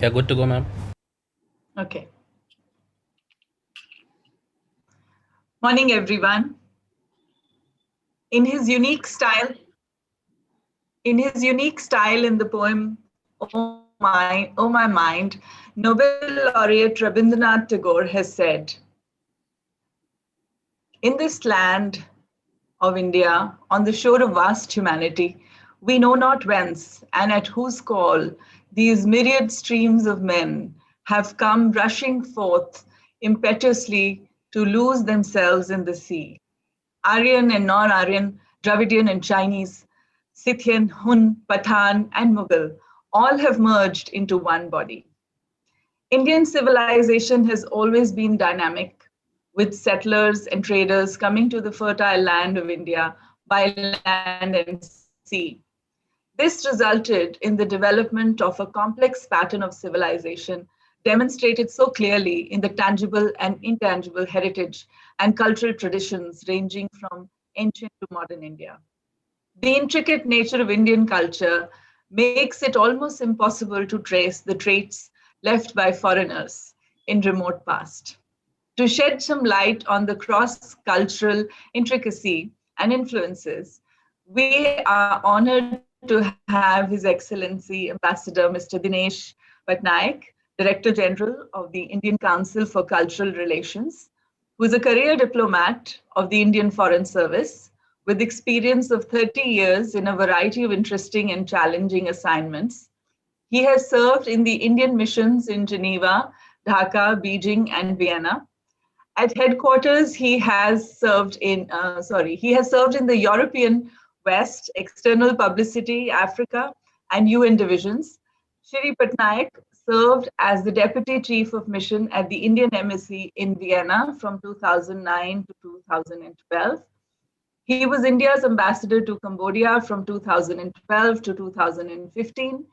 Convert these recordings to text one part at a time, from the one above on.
Yeah, good to go, ma'am. Okay. Morning, everyone. In his unique style, in the poem "Oh My Mind," Nobel laureate Rabindranath Tagore has said, "In this land of India, on the shore of vast humanity, we know not whence and at whose call these myriad streams of men have come rushing forth impetuously to lose themselves in the sea. Aryan and non-Aryan, Dravidian and Chinese, Scythian, Hun, Pathan, and Mughal all have merged into one body. Indian civilization has always been dynamic, with settlers and traders coming to the fertile land of India by land and sea. This resulted in the development of a complex pattern of civilization demonstrated so clearly in the tangible and intangible heritage and cultural traditions ranging from ancient to modern India. The intricate nature of Indian culture makes it almost impossible to trace the traits left by foreigners in remote past. To shed some light on the cross-cultural intricacy and influences, we are honored to have His Excellency Ambassador Mr. Dinesh Patnaik, Director General of the Indian Council for Cultural Relations, who is a career diplomat of the Indian Foreign Service with experience of 30 years in a variety of interesting and challenging assignments. He has served in the Indian missions in Geneva, Dhaka, Beijing, and Vienna. At headquarters, he has served in the European West, External Publicity, Africa, and UN divisions. Shri Patnaik served as the Deputy Chief of Mission at the Indian Embassy in Vienna from 2009 to 2012. He was India's ambassador to Cambodia from 2012 to 2015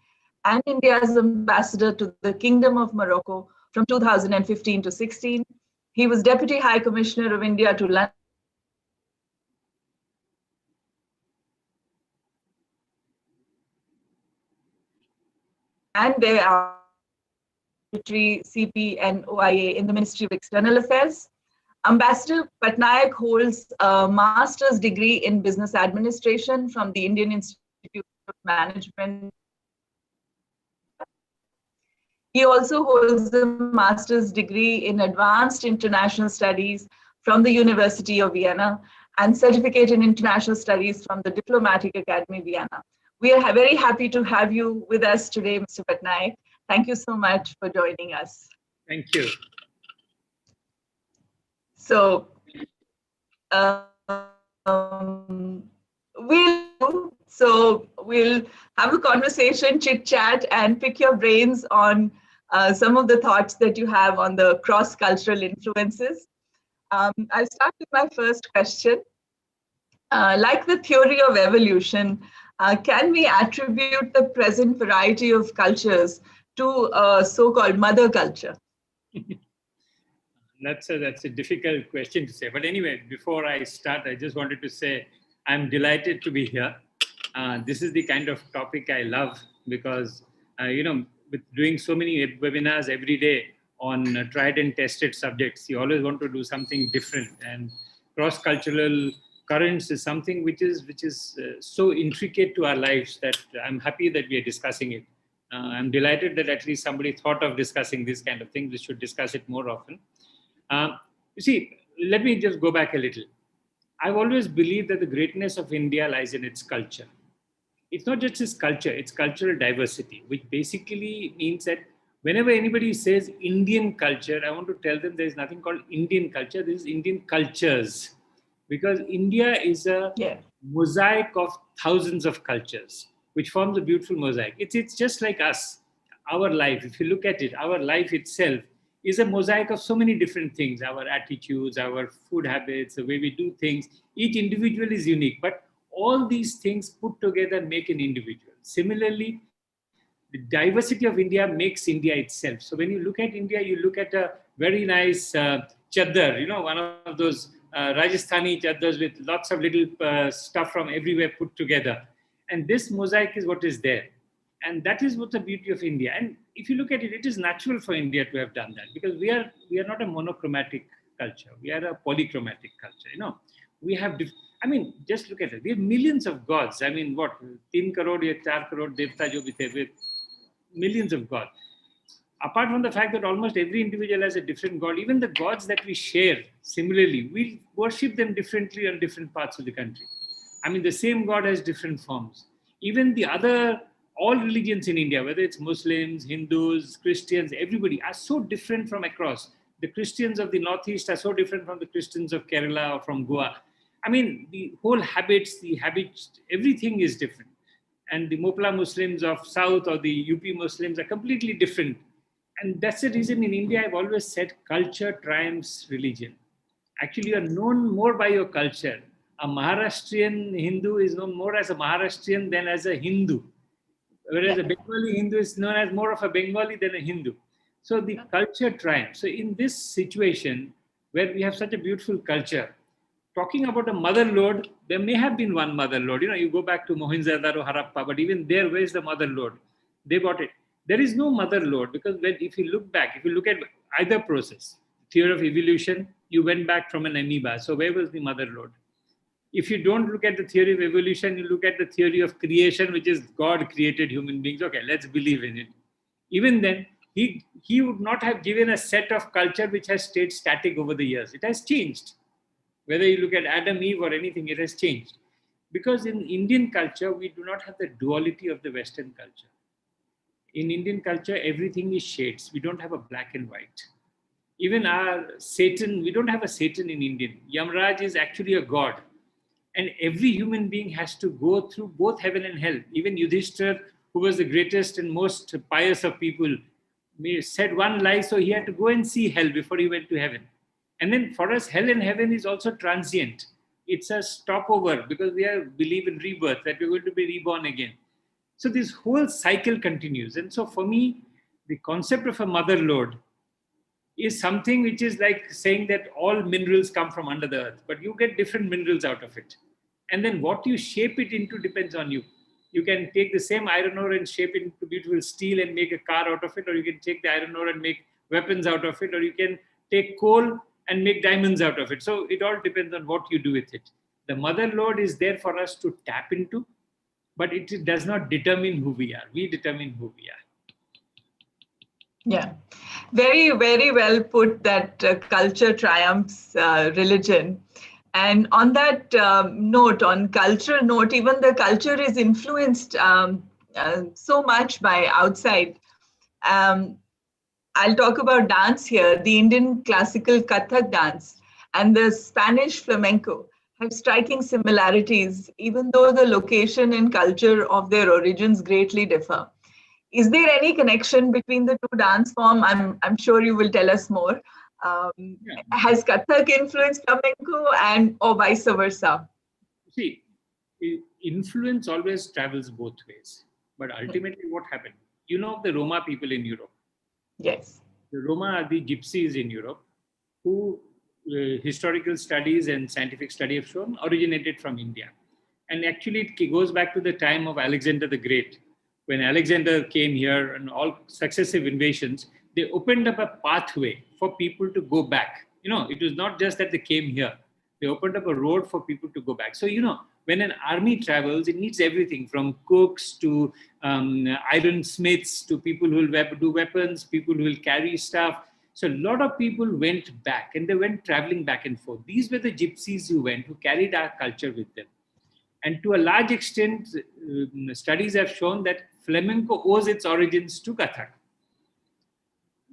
and India's ambassador to the Kingdom of Morocco from 2015 to 16. He was Deputy High Commissioner of India to London from 2016 to 17 and thereafter Secretary CP and OIA in the Ministry of External Affairs. Ambassador Patnaik holds a master's degree in business administration from the Indian Institute of Management. He also holds a master's degree in advanced international studies from the University of Vienna and certificate in international studies from the Diplomatic Academy Vienna. We are very happy to have you with us today, Mr. Patnaik. Thank you so much for joining us. Thank you. So, we'll have a conversation, chit chat, and pick your brains on some of the thoughts that you have on the cross-cultural influences. I'll start with my first question. Like the theory of evolution, can we attribute the present variety of cultures to a so-called mother culture? That's a difficult question to say. But anyway, before I start, I just wanted to say I'm delighted to be here. This is the kind of topic I love because, with doing so many webinars every day on tried and tested subjects, you always want to do something different. And cross-cultural currents is something which is so intricate to our lives that I'm happy that we are discussing it. I'm delighted that at least somebody thought of discussing this kind of thing. We should discuss it more often. You see, let me just go back a little. I've always believed that the greatness of India lies in its culture. It's not just its culture, it's cultural diversity, which basically means that whenever anybody says Indian culture, I want to tell them there's nothing called Indian culture, this is Indian cultures. Because India is a mosaic of thousands of cultures, which forms a beautiful mosaic. It's just like us, our life. If you look at it, our life itself is a mosaic of so many different things, our attitudes, our food habits, the way we do things. Each individual is unique, but all these things put together make an individual. Similarly, the diversity of India makes India itself. So when you look at India, you look at a very nice chadar, one of those Rajasthani chadars with lots of little stuff from everywhere put together. And this mosaic is what is there. And that is what the beauty of India. And if you look at it, it is natural for India to have done that, because we are not a monochromatic culture. We are a polychromatic culture. We have. I mean, just look at it. We have millions of gods. I mean, what 3 crore ya 4 crore devta jo bhi the, with millions of gods. Apart from the fact that almost every individual has a different god, even the gods that we share similarly, we worship them differently on different parts of the country. I mean, the same god has different forms. Even all religions in India, whether it's Muslims, Hindus, Christians, everybody are so different from across. The Christians of the Northeast are so different from the Christians of Kerala or from Goa. I mean, the whole habits, everything is different. And the Mopla Muslims of South or the UP Muslims are completely different. And that's the reason in India, I've always said culture triumphs religion. Actually, you are known more by your culture. A Maharashtrian Hindu is known more as a Maharashtrian than as a Hindu. Whereas a Bengali Hindu is known as more of a Bengali than a Hindu. So the culture triumphs. So in this situation, where we have such a beautiful culture, talking about a mother lode, there may have been one mother lode. You go back to Mohenjo-daro, Harappa, but even there, where's the mother lode? They bought it. There is no mother lode, because if you look at either process, theory of evolution, you went back from an amoeba. So where was the mother lode? If you don't look at the theory of evolution, you look at the theory of creation, which is God created human beings. Okay, let's believe in it. Even then, he would not have given a set of culture which has stayed static over the years. It has changed. Whether you look at Adam, Eve, or anything, it has changed. Because in Indian culture, we do not have the duality of the Western culture. In Indian culture, everything is shades. We don't have a black and white. Even our Satan, we don't have a Satan in Indian. Yamraj is actually a god. And every human being has to go through both heaven and hell. Even Yudhishthir, who was the greatest and most pious of people, said one lie, so he had to go and see hell before he went to heaven. And then for us, hell and heaven is also transient. It's a stopover, because we believe in rebirth, that we're going to be reborn again. So this whole cycle continues. And so for me, the concept of a mother lode is something which is like saying that all minerals come from under the earth, but you get different minerals out of it. And then what you shape it into depends on you. You can take the same iron ore and shape it into beautiful steel and make a car out of it, or you can take the iron ore and make weapons out of it, or you can take coal and make diamonds out of it. So it all depends on what you do with it. The mother lode is there for us to tap into, but it does not determine who we are. We determine who we are. Yeah, very, very well put, that culture triumphs religion. And on that note, on cultural note, even the culture is influenced so much by outside. I'll talk about dance here. The Indian classical Kathak dance and the Spanish flamenco have striking similarities, even though the location and culture of their origins greatly differ. Is there any connection between the two dance forms? I'm sure you will tell us more. Has Kathak influenced flamenco or vice versa? See, influence always travels both ways. But ultimately, what happened? You know the Roma people in Europe. Yes. The Roma are the gypsies in Europe, who historical studies and scientific study have shown originated from India. And actually, it goes back to the time of Alexander the Great. When Alexander came here and all successive invasions, they opened up a pathway for people to go back. It was not just that they came here. They opened up a road for people to go back. So, when an army travels, it needs everything from cooks to ironsmiths to people who will do weapons, people who will carry stuff. So a lot of people went back, and they went traveling back and forth. These were the gypsies who carried our culture with them. And to a large extent, studies have shown that flamenco owes its origins to Kathak.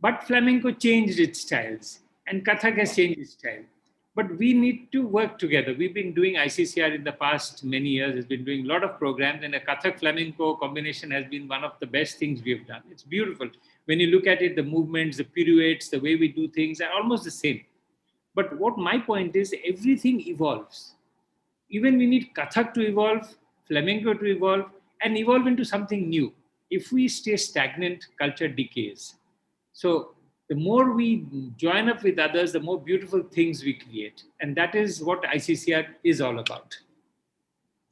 But flamenco changed its styles, and Kathak has changed its style. But we need to work together. We've been doing ICCR in the past many years, has been doing a lot of programs, and a Kathak flamenco combination has been one of the best things we've done. It's beautiful. When you look at it, the movements, the pirouettes, the way we do things are almost the same. But what my point is, everything evolves. Even we need Kathak to evolve, flamenco to evolve, and evolve into something new. If we stay stagnant, culture decays. So the more we join up with others, the more beautiful things we create. And that is what ICCR is all about.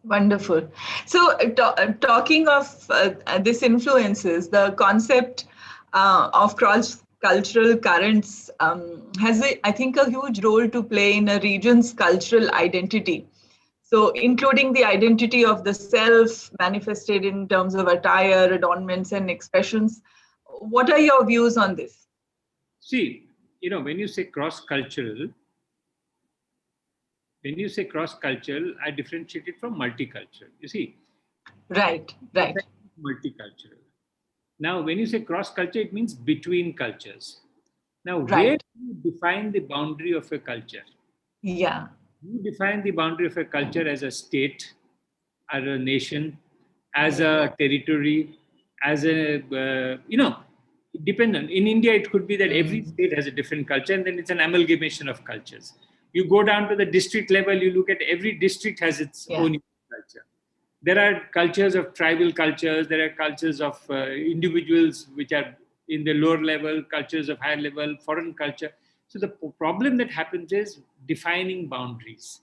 Wonderful. So, talking of this influences, the concept of cross-cultural currents has, I think, a huge role to play in a region's cultural identity. So, including the identity of the self manifested in terms of attire, adornments, and expressions. What are your views on this? See, when you say cross-cultural, I differentiate it from multicultural. You see, Right, right, multicultural. Now, when you say cross-culture, it means between cultures. Now, where right. do you define the boundary of a culture? Yeah, You define the boundary of a culture as a state, as a nation, as a territory, as a, dependent. In India, it could be that every state has a different culture, and then it's an amalgamation of cultures. You go down to the district level, you look at every district has its yeah, own culture. There are cultures of tribal cultures, there are cultures of individuals which are in the lower level, cultures of higher level, foreign culture. So the problem that happens is defining boundaries.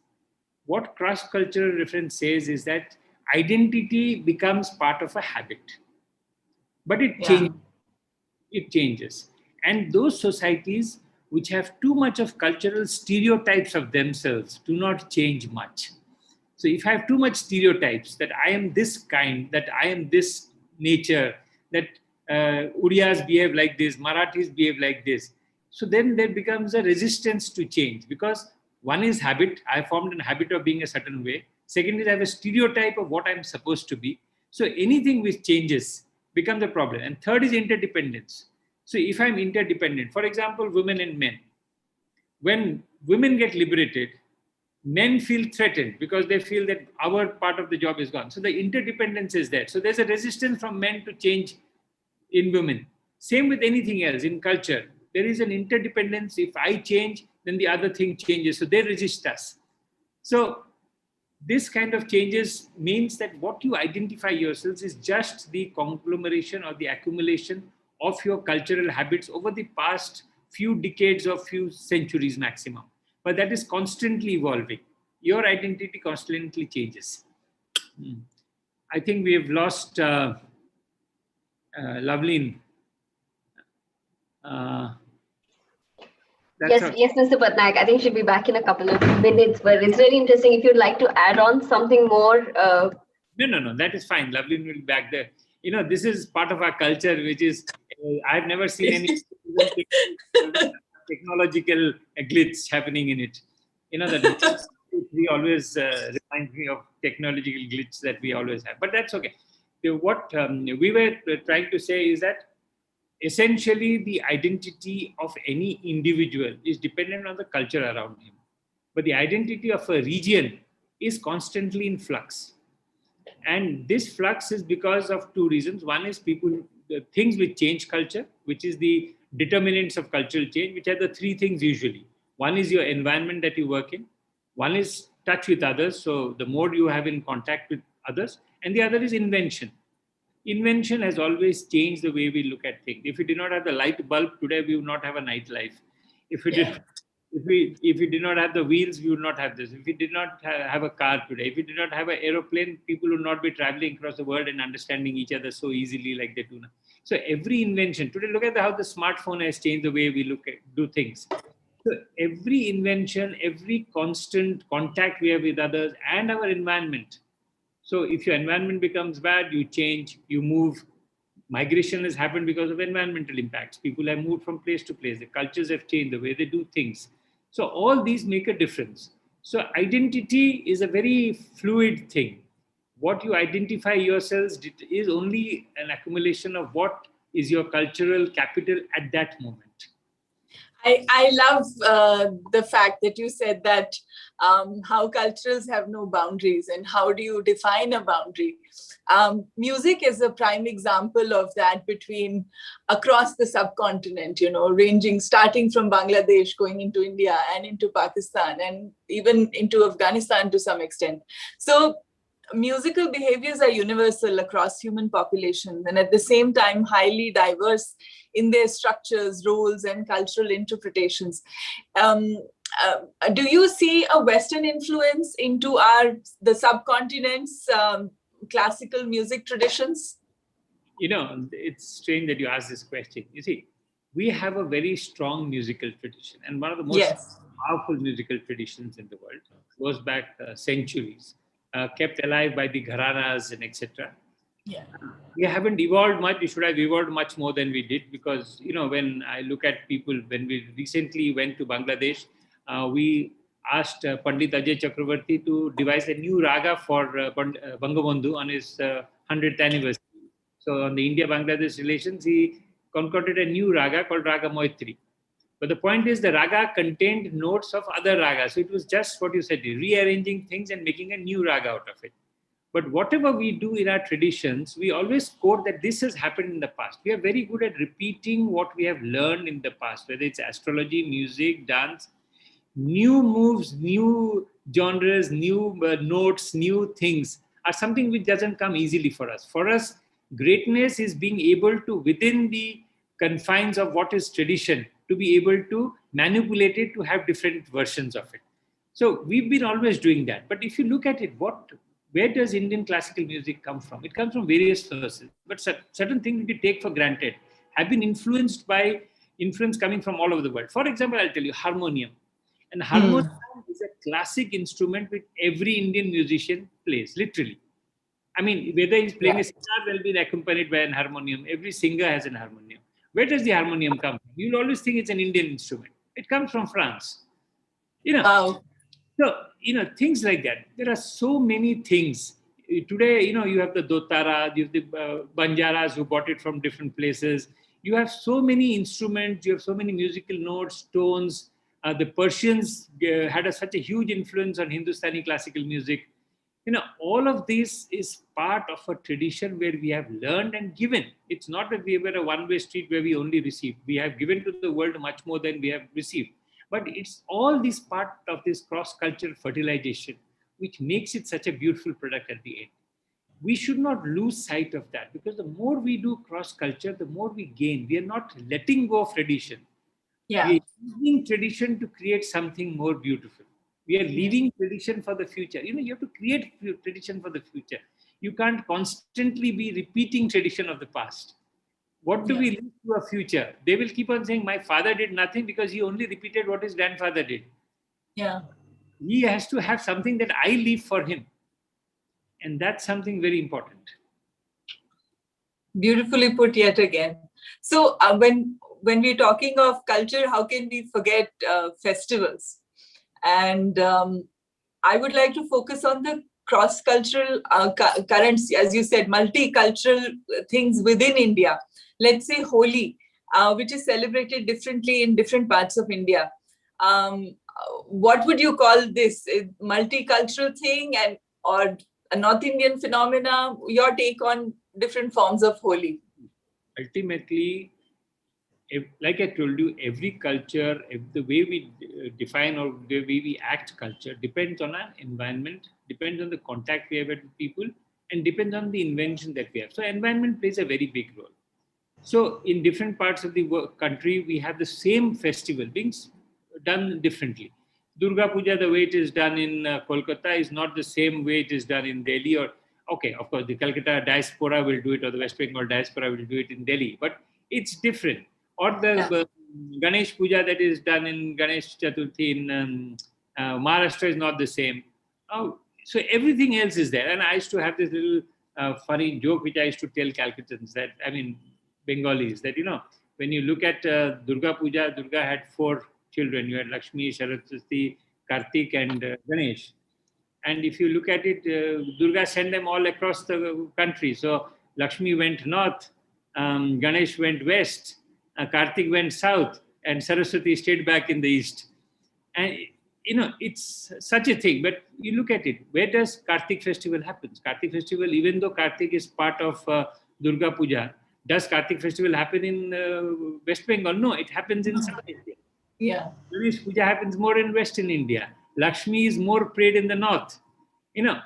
What cross-cultural reference says is that identity becomes part of a habit, but yeah, it changes. And those societies which have too much of cultural stereotypes of themselves do not change much. So if I have too much stereotypes that I am this kind, that I am this nature, that Udiyas behave like this, Marathis behave like this, so then there becomes a resistance to change, because one is habit. I formed a habit of being a certain way. Second is I have a stereotype of what I'm supposed to be. So anything which changes becomes a problem. And third is interdependence. So if I'm interdependent, for example, women and men, when women get liberated, men feel threatened because they feel that our part of the job is gone. So the interdependence is there. So there's a resistance from men to change in women. Same with anything else in culture. There is an interdependence. If I change, then the other thing changes. So they resist us. So this kind of changes means that what you identify yourselves is just the conglomeration or the accumulation of your cultural habits over the past few decades or few centuries maximum. But that is constantly evolving. Your identity constantly changes. I think we have lost Loveleen. Uh, that's Yes, all. yes, Mr. Patnaik. I think she'll be back in a couple of minutes, but it's really interesting. If you'd like to add on something more, No. That is fine. Loveleen will be back there. This is part of our culture, which is I've never seen any technological glitch happening in it. That we always reminds me of technological glitch that we always have. But that's okay. What we were trying to say is that essentially the identity of any individual is dependent on the culture around him. But the identity of a region is constantly in flux. And this flux is because of two reasons. One is the things which change culture, which is the determinants of cultural change, which are the three things usually. One is your environment that you work in, one is touch with others, so the more you have in contact with others, and the other is invention. Invention has always changed the way we look at things. If we did not have the light bulb today, we would not have a nightlife. If we did, if we did not have the wheels, we would not have this. If we did not have a car today, if we did not have an aeroplane, people would not be traveling across the world and understanding each other so easily like they do now. So every invention today, look at how the smartphone has changed the way we do things. So every invention, every constant contact we have with others and our environment. So if your environment becomes bad, you change, you move. Migration has happened because of environmental impacts. People have moved from place to place. The cultures have changed, the way they do things. So all these make a difference. So identity is a very fluid thing. What you identify yourselves is only an accumulation of what is your cultural capital at that moment. I love the fact that you said that how cultures have no boundaries and how do you define a boundary. Music is a prime example of that between across the subcontinent, ranging starting from Bangladesh, going into India and into Pakistan and even into Afghanistan to some extent. So musical behaviors are universal across human populations and at the same time highly diverse in their structures, roles, and cultural interpretations. do you see a Western influence into the subcontinent's classical music traditions? It's strange that you ask this question. You see, we have a very strong musical tradition, and one of the most powerful musical traditions in the world goes back centuries, kept alive by the gharanas and etc. Yeah. We haven't evolved much. We should have evolved much more than we did, because when I look at people, when we recently went to Bangladesh, we asked Pandit Ajay Chakravarti to devise a new raga for Bangabandhu on his 100th anniversary. So on the India-Bangladesh relations, he concocted a new raga called Raga Moitri. But the point is, the raga contained notes of other ragas. So it was just what you said, rearranging things and making a new raga out of it. But whatever we do in our traditions, we always quote that this has happened in the past. We are very good at repeating what we have learned in the past, whether it's astrology, music, dance, new moves, new genres, new notes, new things are something which doesn't come easily for us. For us, greatness is being able to, within the confines of what is tradition, to be able to manipulate it to have different versions of it. So we've been always doing that. But if you look at it, where does Indian classical music come from? It comes from various sources. But certain things we take for granted have been influenced by influence coming from all over the world. For example, I'll tell you, harmonium. And harmonium is a classic instrument which every Indian musician plays, literally. I mean, whether he's playing a sitar, will be accompanied by an harmonium. Every singer has an harmonium. Where does the harmonium come from? You'll always think it's an Indian instrument. It comes from France. So, things like that. There are so many things. Today, you have the Dotara, you have the Banjaras who bought it from different places. You have so many instruments, you have so many musical notes, tones. The Persians had such a huge influence on Hindustani classical music. All of this is part of a tradition where we have learned and given. It's not that we were a one-way street where we only received. We have given to the world much more than we have received. But it's all this part of this cross-cultural fertilization which makes it such a beautiful product at the end. We should not lose sight of that, because the more we do cross-culture, the more we gain. We are not letting go of tradition. Yeah. We are using tradition to create something more beautiful. We are leaving tradition for the future. You have to create tradition for the future. You can't constantly be repeating tradition of the past. What do we leave to a future? They will keep on saying, my father did nothing because he only repeated what his grandfather did. Yeah. He has to have something that I leave for him. And that's something very important. Beautifully put yet again. So when we're talking of culture, how can we forget festivals? And I would like to focus on the cross-cultural currents, as you said, multicultural things within India. Let's say Holi, which is celebrated differently in different parts of India. What would you call this? A multicultural thing or a North Indian phenomena? Your take on different forms of Holi? Ultimately, like I told you, every culture, the way we define or the way we act culture depends on our environment, depends on the contact we have with people, and depends on the invention that we have. So environment plays a very big role. So in different parts of the country, we have the same festival being done differently. Durga Puja, the way it is done in Kolkata is not the same way it is done in Delhi. Okay, of course, the Calcutta diaspora will do it, or the West Bengal diaspora will do it in Delhi, but it's different. Or the Ganesh Puja that is done in Ganesh Chaturthi in Maharashtra is not the same. So everything else is there. And I used to have this little funny joke which I used to tell Calcuttans, Bengalis, that, when you look at Durga Puja, Durga had 4 children. You had Lakshmi, Saraswati, Kartik, and Ganesh. And if you look at it, Durga sent them all across the country. So Lakshmi went north, Ganesh went west, Kartik went south, and Saraswati stayed back in the east. And it's such a thing. But you look at it, where does Kartik festival happen? Kartik festival, even though Kartik is part of Durga Puja, does Kartik festival happen in West Bengal? No, it happens in South India. Yeah. Ganesh Puja happens more in Western India. Lakshmi is more prayed in the north.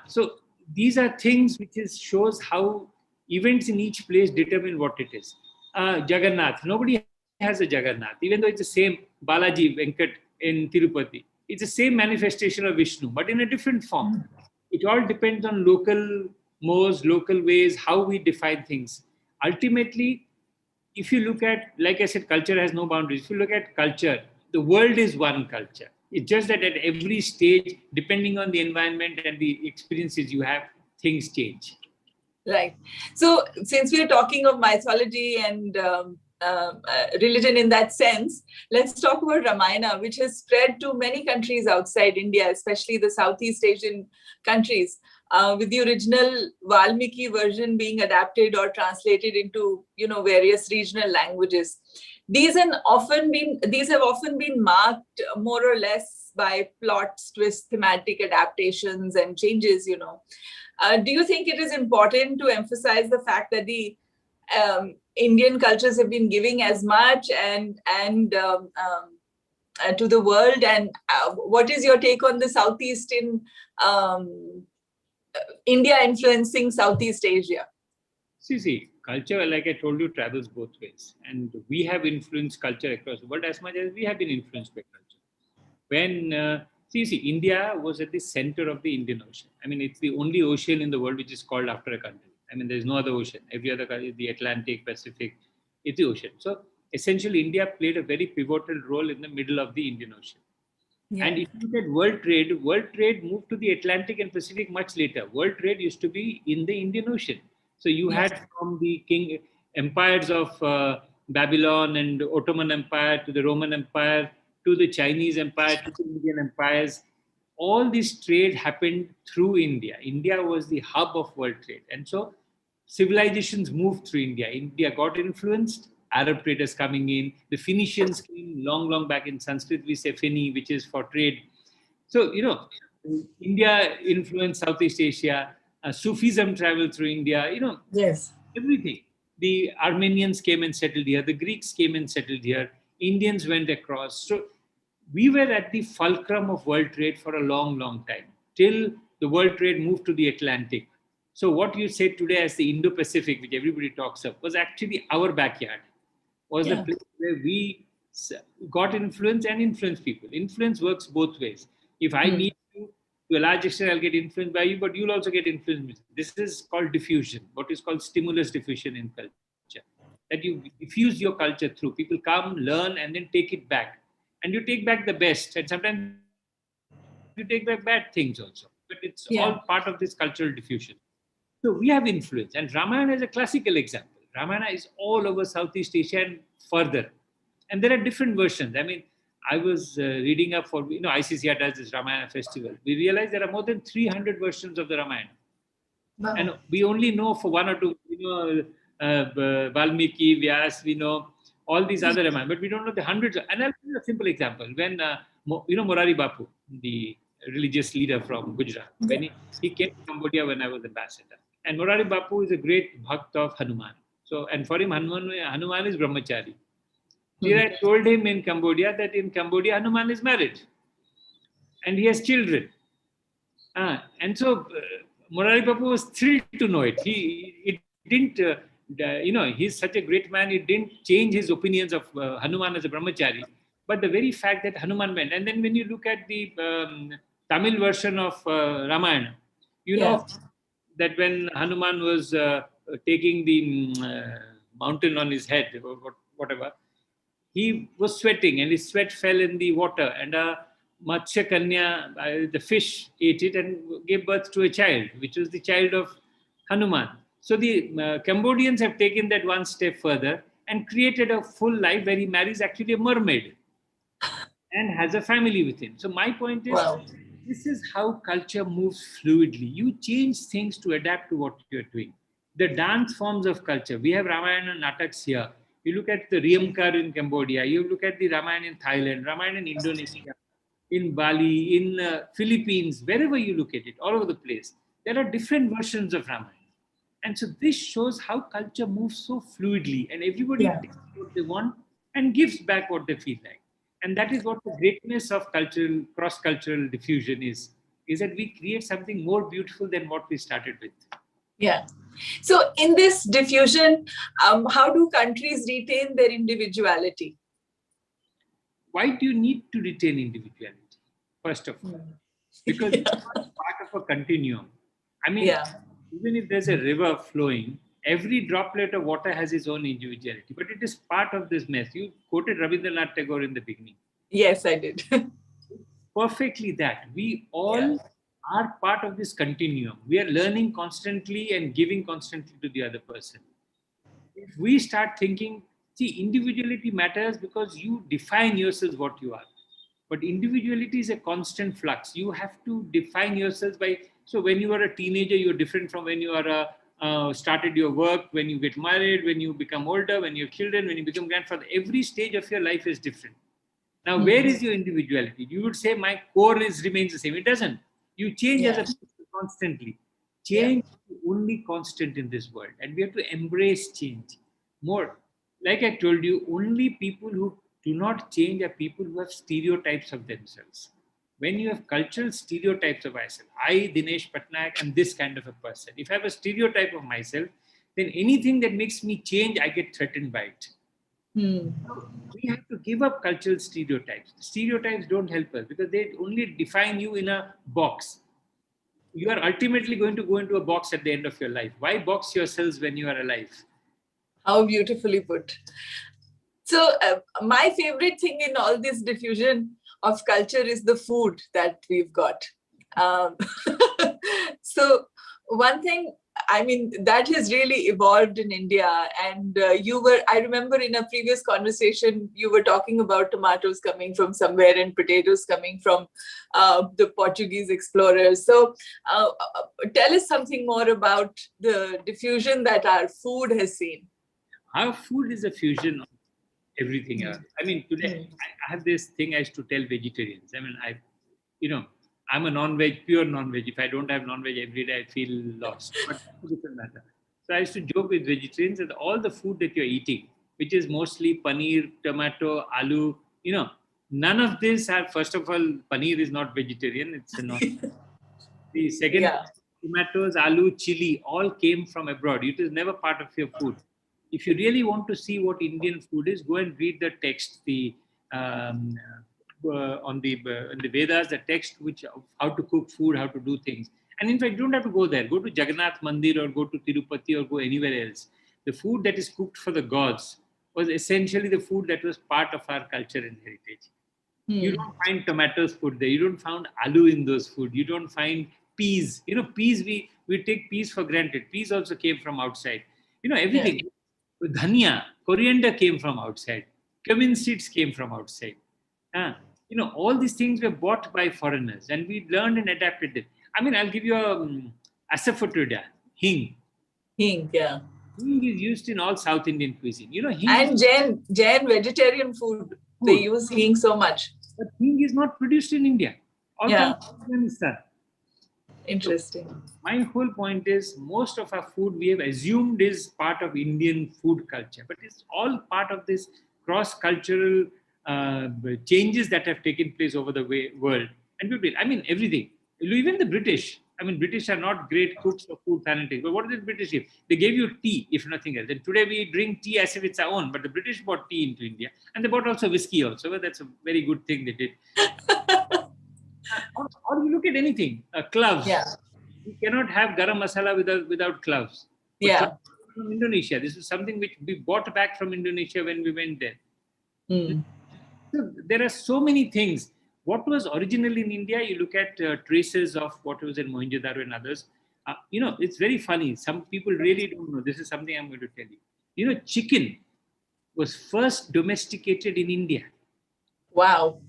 So these are things which shows how events in each place determine what it is. Jagannath, nobody has a Jagannath, even though it's the same Balaji Venkat in Tirupati. it's the same manifestation of Vishnu, but in a different form. It all depends on local mores, local ways, how we define things. Ultimately, if you look at, like I said, culture has no boundaries. If you look at culture, the world is one culture. It's just that at every stage, depending on the environment and the experiences you have, things change. Right. So since we are talking of mythology and religion in that sense, let's talk about Ramayana, which has spread to many countries outside India, especially the Southeast Asian countries, with the original Valmiki version being adapted or translated into, various regional languages. These have often been marked more or less by plots, twists, thematic adaptations and changes, Do you think it is important to emphasize the fact that the Indian cultures have been giving as much and to the world? And what is your take on the Southeast in India influencing Southeast Asia? See, culture, like I told you, travels both ways. And we have influenced culture across the world as much as we have been influenced by culture. When, India was at the center of the Indian Ocean. I mean, it's the only ocean in the world which is called after a country. I mean, there's no other ocean. Every other country, the Atlantic, Pacific, it's the ocean. So essentially, India played a very pivotal role in the middle of the Indian Ocean. Yeah. And if you look at world trade moved to the Atlantic and Pacific much later. World trade used to be in the Indian Ocean. So you had from the king empires of Babylon and Ottoman Empire to the Roman Empire to the Chinese Empire to the Indian empires. All this trade happened through India. India was the hub of world trade. And so civilizations moved through India. India got influenced. Arab traders coming in. The Phoenicians came long back. In Sanskrit, we say Fini, which is for trade. So, India influenced Southeast Asia. Sufism traveled through India. Yes, everything. The Armenians came and settled here. The Greeks came and settled here. Indians went across. So we were at the fulcrum of world trade for a long time, till the world trade moved to the Atlantic. So what you say today as the Indo-Pacific, which everybody talks of, was actually our backyard. Was the place where we got influence and influenced people. Influence works both ways. If I meet you, to a large extent, I'll get influenced by you, but you'll also get influenced. This is called diffusion, what is called stimulus diffusion in culture. That you diffuse your culture through. People come, learn, and then take it back. And you take back the best, and sometimes you take back bad things also. But it's all part of this cultural diffusion. So we have influence, and Ramayana is a classical example. Ramayana is all over Southeast Asia and further. And there are different versions. I mean, I was reading up for, ICCR does this Ramayana festival. We realized there are more than 300 versions of the Ramayana. Wow. And we only know for one or two, Valmiki, Vyas, we know all these other Ramayana, but we don't know the hundreds. And I'll give you a simple example. When, Morari Bapu, the religious leader from Gujarat, when he came to Cambodia when I was ambassador. And Morari Bapu is a great bhakt of Hanuman. So, and for him, Hanuman is brahmachari. I told him in Cambodia that in Cambodia, Hanuman is married. And he has children. And so, Morari Bapu was thrilled to know it. It didn't, he's such a great man, it didn't change his opinions of Hanuman as a brahmachari. But the very fact that Hanuman went. And then when you look at the Tamil version of Ramayana, know that when Hanuman was taking the mountain on his head, or whatever, he was sweating and his sweat fell in the water, and Matsya Kanya, the fish, ate it and gave birth to a child, which was the child of Hanuman. So the Cambodians have taken that one step further and created a full life where he marries actually a mermaid and has a family with him. So my point is, this is how culture moves fluidly. You change things to adapt to what you're doing. The dance forms of culture. We have Ramayana Nataks here. You look at the Riamkar in Cambodia. You look at the Ramayana in Thailand, Ramayana in Indonesia, in Bali, in Philippines, wherever you look at it, all over the place. There are different versions of Ramayana. And so this shows how culture moves so fluidly, and everybody takes what they want and gives back what they feel like. And that is what the greatness of cross-cultural diffusion is that we create something more beautiful than what we started with. Yeah. So in this diffusion, how do countries retain their individuality? Why do you need to retain individuality? first of all, because it's not part of a continuum. I mean, Yeah. even if there's a river flowing, every droplet of water has its own individuality, but it is part of this mess. You quoted Rabindranath Tagore in the beginning. Yes, I did. Perfectly that. We Yeah. all are part of this continuum. We are learning constantly and giving constantly to the other person. If we start thinking, see, individuality matters because you define yourselves what you are. But individuality is a constant flux. You have to define yourselves by. So when you are a teenager, you're different from when you are started your work. When you get married, when you become older, when you have children, when you become grandfather. Every stage of your life is different. Now, where is your individuality? You would say my core remains the same. It doesn't. You change as a person constantly. Change is the only constant in this world, and we have to embrace change more. Like I told you, only people who do not change are people who have stereotypes of themselves. When you have cultural stereotypes of myself, I, Dinesh Patnaik, am this kind of a person. If I have a stereotype of myself, then anything that makes me change, I get threatened by it. We have to give up cultural stereotypes. Stereotypes don't help us because they only define you in a box. You are ultimately going to go into a box at the end of your life. Why box yourselves when you are alive? How beautifully put. So my favorite thing in all this diffusion of culture is the food that we've got. Um, so one thing, I mean, that has really evolved in India. And I remember in a previous conversation, you were talking about tomatoes coming from somewhere and potatoes coming from the Portuguese explorers. So tell us something more about the diffusion that our food has seen. Our food is a fusion of everything else. I mean, today I have this thing I used to tell vegetarians. I mean, I'm a non-veg, pure non-veg. If I don't have non-veg every day, I feel lost. But that's a different matter. So I used to joke with vegetarians that all the food that you're eating, which is mostly paneer, tomato, aloo, none of this are, first of all, paneer is not vegetarian. It's a non. The second, tomatoes, aloo, chili, all came from abroad. It is never part of your food. If you really want to see what Indian food is, go and read the text, on the Vedas, the text which how to cook food, how to do things. And in fact, you don't have to go there. Go to Jagannath Mandir or go to Tirupati or go anywhere else. The food that is cooked for the gods was essentially the food that was part of our culture and heritage. You don't find tomatoes put there. You don't find aloo in those food. You don't find peas. Peas, we take peas for granted. Peas also came from outside. Everything. Dhania, coriander came from outside. Cumin seeds came from outside. All these things were bought by foreigners and we learned and adapted it. I mean, I'll give you a asafoetida, hing. Hing, yeah. Hing is used in all South Indian cuisine. Hing and Jain vegetarian food. They use hing so much. But hing is not produced in India. All comes from Afghanistan. Interesting. So my whole point is most of our food we have assumed is part of Indian food culture, but it's all part of this cross-cultural changes that have taken place over the world. And everything. Even the British. British are not great cooks or food fanatics. But what did the British give? They gave you tea, if nothing else. And today we drink tea as if it's our own. But the British brought tea into India. And they brought also whiskey also. Well, that's a very good thing they did. Or you look at anything. Cloves. Yeah. You cannot have garam masala without cloves. But Yeah. cloves from Indonesia. This is something which we bought back from Indonesia when we went there. So there are so many things. What was originally in India, you look at traces of what was in Mohenjo-daro and others. It's very funny. Some people really don't know. This is something I'm going to tell you. Chicken was first domesticated in India. Wow.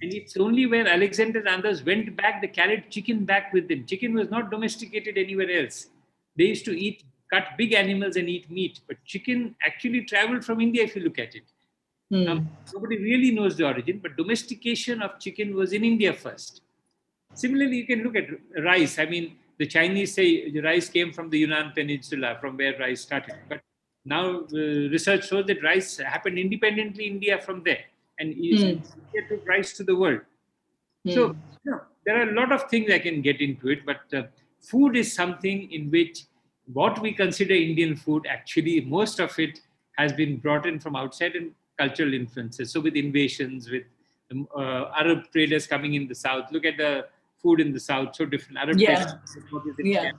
And it's only when Alexander and others went back, they carried chicken back with them. Chicken was not domesticated anywhere else. They used to cut big animals and eat meat. But chicken actually traveled from India if you look at it. Nobody really knows the origin, but domestication of chicken was in India first. Similarly, you can look at rice. The Chinese say the rice came from the Yunnan Peninsula, from where rice started. But now research shows that rice happened independently in India from there. And India took rice to the world. So, there are a lot of things I can get into it, but food is something in which what we consider Indian food, actually, most of it has been brought in from outside and cultural influences. So with invasions, with Arab traders coming in the south. Look at the food in the south, so different. Arab Yeah. traders, Yeah.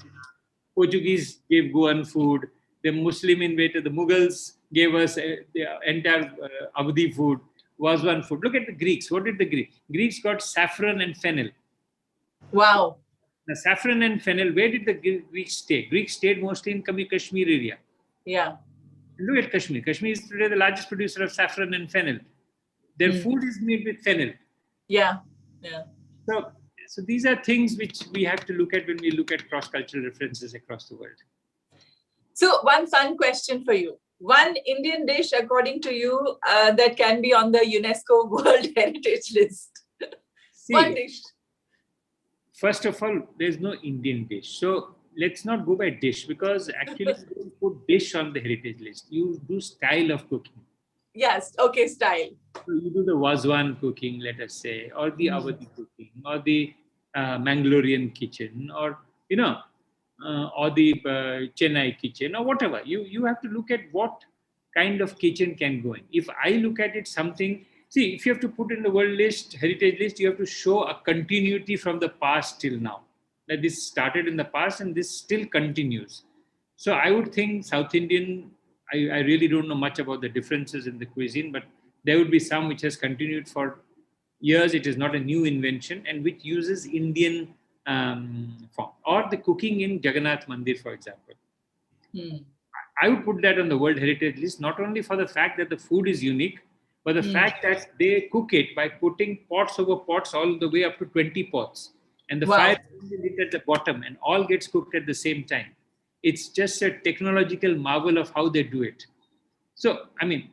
Portuguese gave Goan food. The Muslim invaded. The Mughals gave us the entire Awadhi food. Was one food. Look at the Greeks. What did the Greeks got? Saffron and fennel. Wow. The saffron and fennel. Where did the Greeks stay? Greeks stayed mostly in Kashmir area. Yeah. Look at Kashmir. Kashmir is today the largest producer of saffron and fennel. Their food is made with fennel. Yeah. Yeah. So these are things which we have to look at when we look at cross-cultural references across the world. So one fun question for you. One Indian dish, according to you, that can be on the UNESCO World Heritage list. See, one dish. First of all, there's no Indian dish. So let's not go by dish, because actually you don't put dish on the heritage list. You do style of cooking. Yes. Okay. Style. So you do the Wazwan cooking, let us say, or the Awadhi cooking, or the Mangalorean kitchen, or or the Chennai kitchen, or whatever. You have to look at what kind of kitchen can go in. If I look at it, something. See, if you have to put in the world list, heritage list, you have to show a continuity from the past till now. That this started in the past and this still continues. So I would think South Indian. I really don't know much about the differences in the cuisine, but there would be some which has continued for years. It is not a new invention, and which uses Indian form. Or the cooking in Jagannath Mandir, for example. I would put that on the World Heritage list, not only for the fact that the food is unique, but the fact that they cook it by putting pots over pots all the way up to 20 pots. And the fire is lit at the bottom and all gets cooked at the same time. It's just a technological marvel of how they do it. So, I mean,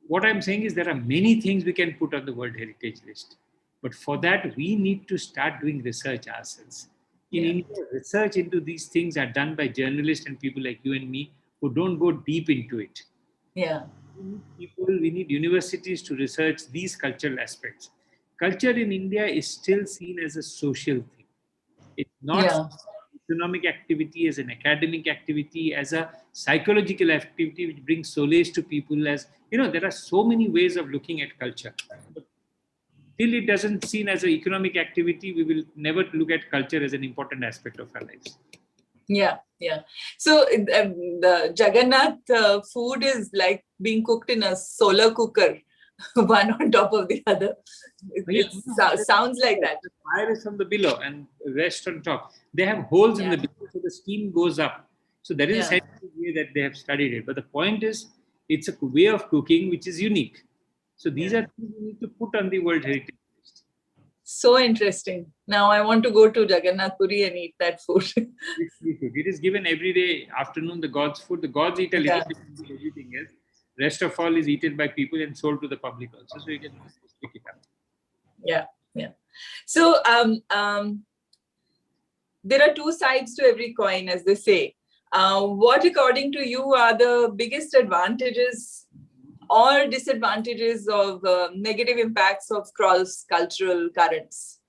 what I'm saying is there are many things we can put on the World Heritage list. But for that, we need to start doing research ourselves. In India, research into these things are done by journalists and people like you and me who don't go deep into it. Yeah. We need universities to research these cultural aspects. Culture in India is still seen as a social thing. It's not economic activity, as an academic activity, as a psychological activity which brings solace to people. As there are so many ways of looking at culture. But till it doesn't seen as an economic activity, we will never look at culture as an important aspect of our lives. Yeah. So the Jagannath food is like being cooked in a solar cooker, one on top of the other. It sounds like that. The fire is from the below and rest on top. They have holes in the below, so the steam goes up. So that is a scientific way that they have studied it. But the point is, it's a way of cooking which is unique. So these are things we need to put on the World Heritage list. So interesting. Now I want to go to Jagannath Puri and eat that food. It is given every day afternoon, the gods' food. The gods eat a little bit of everything else. Rest of all is eaten by people and sold to the public also. So you can pick it up. Yeah. So there are two sides to every coin, as they say. What, according to you, are the biggest advantages or disadvantages of negative impacts of cross-cultural currents?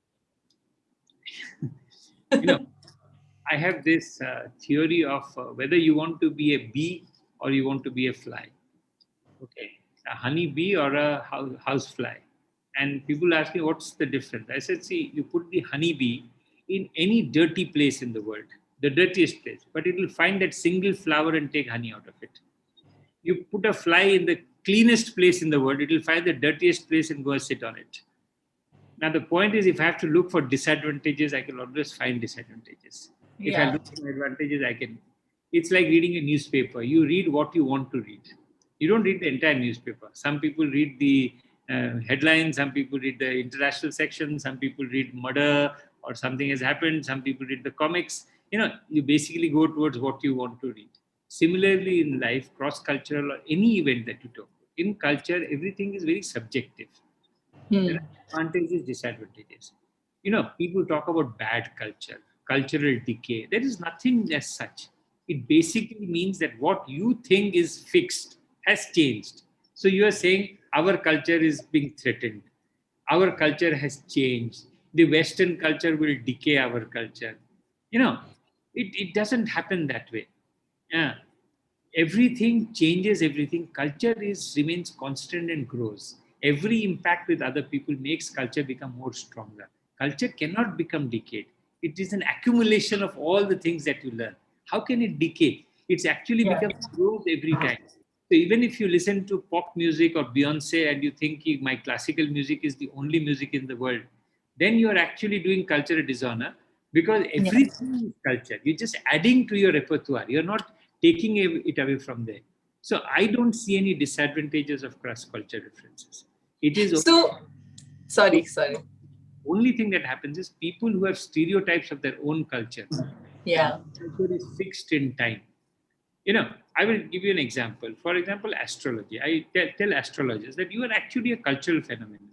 I have this theory of whether you want to be a bee or you want to be a fly. Okay, a honey bee or a house fly. And people ask me, what's the difference? I said, see, you put the honey bee in any dirty place in the world, the dirtiest place, but it will find that single flower and take honey out of it. You put a fly in the cleanest place in the world, it will find the dirtiest place and go and sit on it. Now, the point is, if I have to look for disadvantages, I can always find disadvantages. If I look for advantages, I can. It's like reading a newspaper. You read what you want to read. You don't read the entire newspaper. Some people read the headlines, some people read the international section, some people read murder or something has happened, some people read the comics. You basically go towards what you want to read. Similarly, in life, cross-cultural or any event that you talk, in culture, everything is very subjective. There are advantages, disadvantages. People talk about bad culture, cultural decay. There is nothing as such. It basically means that what you think is fixed has changed. So you are saying our culture is being threatened. Our culture has changed. The Western culture will decay our culture. It doesn't happen that way. Everything changes, everything. Culture remains constant and grows. Every impact with other people makes culture become more stronger. Culture cannot become decayed. It is an accumulation of all the things that you learn. How can it decay? It's actually becomes growth every time. So even if you listen to pop music or Beyonce and you think my classical music is the only music in the world, then you are actually doing culture a dishonor, because everything is culture. You're just adding to your repertoire. You're not taking it away from there. So I don't see any disadvantages of cross-culture differences. It is So, sorry. only thing that happens is people who have stereotypes of their own culture. Yeah. Culture is fixed in time. I will give you an example. For example, astrology. I tell astrologers that you are actually a cultural phenomenon.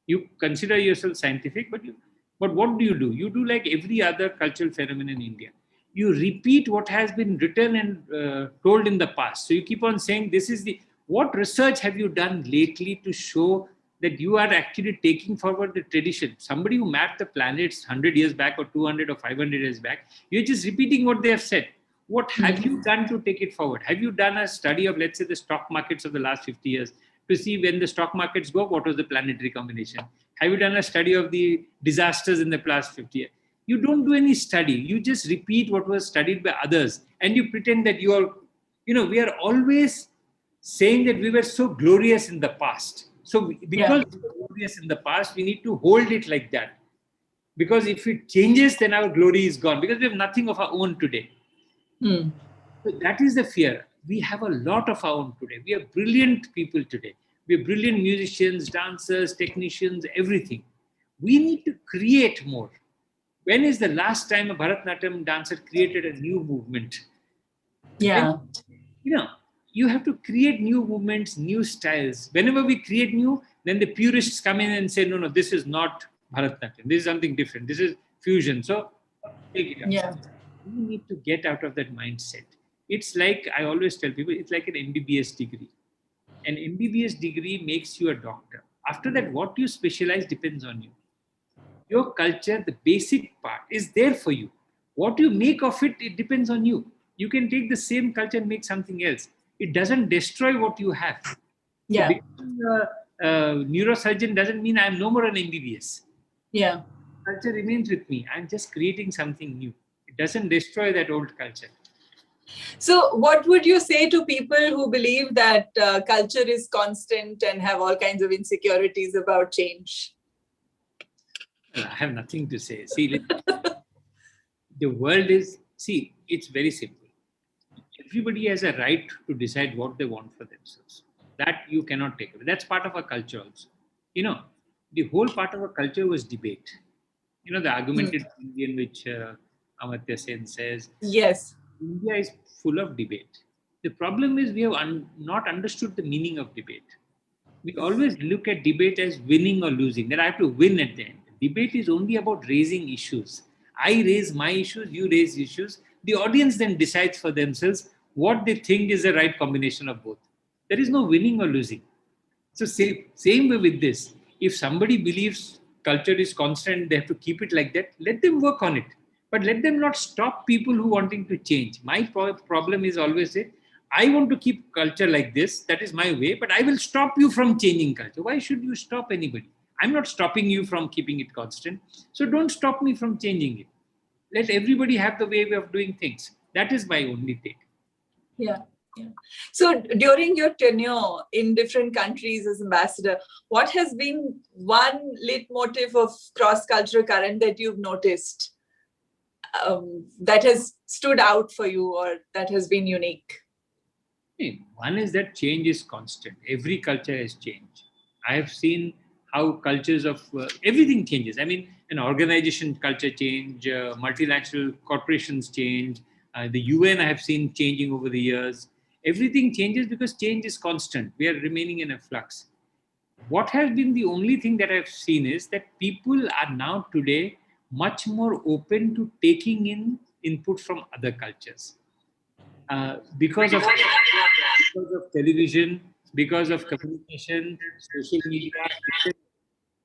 You consider yourself scientific, but what do? You do like every other cultural phenomenon in India. You repeat what has been written and told in the past. So you keep on saying this is what research have you done lately to show that you are actually taking forward the tradition? Somebody who mapped the planets 100 years back or 200 or 500 years back, you're just repeating what they have said. What have you done to take it forward? Have you done a study of, let's say, the stock markets of the last 50 years to see when the stock markets go, what was the planetary combination? Have you done a study of the disasters in the past 50 years? You don't do any study. You just repeat what was studied by others and you pretend that we are always saying that we were so glorious in the past. So because we were glorious in the past, we need to hold it like that. Because if it changes, then our glory is gone because we have nothing of our own today. So that is the fear. We have a lot of our own today. We have brilliant people today. We have brilliant musicians, dancers, technicians, everything. We need to create more. When is the last time a Bharatanatyam dancer created a new movement? Yeah. And, you have to create new movements, new styles. Whenever we create new, then the purists come in and say, no, this is not Bharatanatyam. This is something different. This is fusion. So take it out. Yeah. You need to get out of that mindset. It's like, I always tell people, it's like an MBBS degree. An MBBS degree makes you a doctor. After that, what you specialize depends on you. Your culture, the basic part, is there for you. What you make of it, it depends on you. You can take the same culture and make something else. It doesn't destroy what you have. So becoming a neurosurgeon doesn't mean I'm no more an MBBS. Yeah. Culture remains with me. I'm just creating something new. It doesn't destroy that old culture. So what would you say to people who believe that culture is constant and have all kinds of insecurities about change? Well, I have nothing to say. See, the world is, it's very simple. Everybody has a right to decide what they want for themselves. That you cannot take away. That's part of our culture also. The whole part of our culture was debate. The argumented Indian, which Amartya Sen says. Yes. India is full of debate. The problem is we have not understood the meaning of debate. We always look at debate as winning or losing, that I have to win at the end. Debate is only about raising issues. I raise my issues, you raise issues. The audience then decides for themselves what they think is the right combination of both. There is no winning or losing. So same way with this. If somebody believes culture is constant, they have to keep it like that, let them work on it. But let them not stop people who wanting to change. My problem is always that I want to keep culture like this. That is my way. But I will stop you from changing culture. Why should you stop anybody? I'm not stopping you from keeping it constant. So don't stop me from changing it. Let everybody have the way of doing things. That is my only take. Yeah. So during your tenure in different countries as ambassador, what has been one leitmotif of cross-cultural current that you've noticed that has stood out for you or that has been unique? One is that change is constant. Every culture has changed. I have seen how cultures of everything changes. I mean, an organization culture change, multinational corporations change, the UN I have seen changing over the years. Everything changes because change is constant. We are remaining in a flux. What has been the only thing that I've seen is that people are now today much more open to taking in input from other cultures. Because of television, because of communication, social media,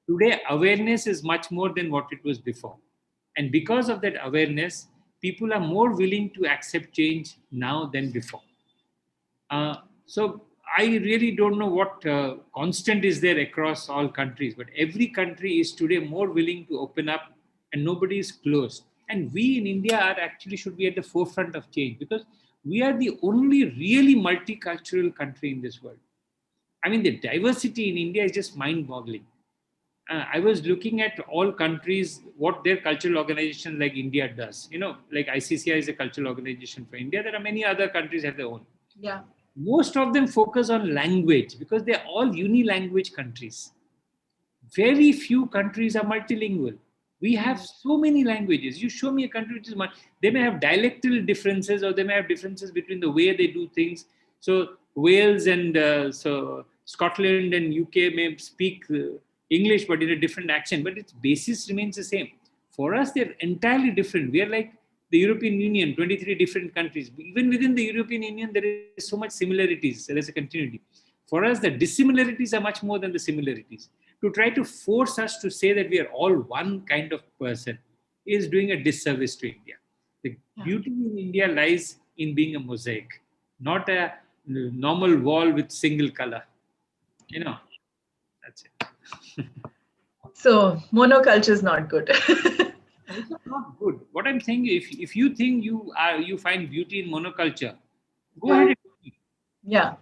today awareness is much more than what it was before. And because of that awareness, people are more willing to accept change now than before. So I really don't know what constant is there across all countries, but every country is today more willing to open up and nobody is closed. And we in India are actually should be at the forefront of change because we are the only really multicultural country in this world. I mean, the diversity in India is just mind boggling. I was looking at all countries, what their cultural organization like India does. You know, like ICCI is a cultural organization for India. There are many other countries have their own. Yeah. Most of them focus on language because they're all uni-language countries. Very few countries are multilingual. We have so many languages. You show me a country which is they may have dialectal differences or they may have differences between the way they do things. So Wales and so Scotland and UK may speak English but in a different accent, but its basis remains the same. For us, they're entirely different. We are like the European Union, 23 different countries. Even within the European Union, there is so much similarities. There is a continuity. For us, the dissimilarities are much more than the similarities. To try to force us to say that we are all one kind of person is doing a disservice to India. The beauty in India lies in being a mosaic, not a normal wall with single color. You know, that's it. So monoculture is not good. It's not good. What I'm saying, if you think you find beauty in monoculture, go ahead and do it. Yeah.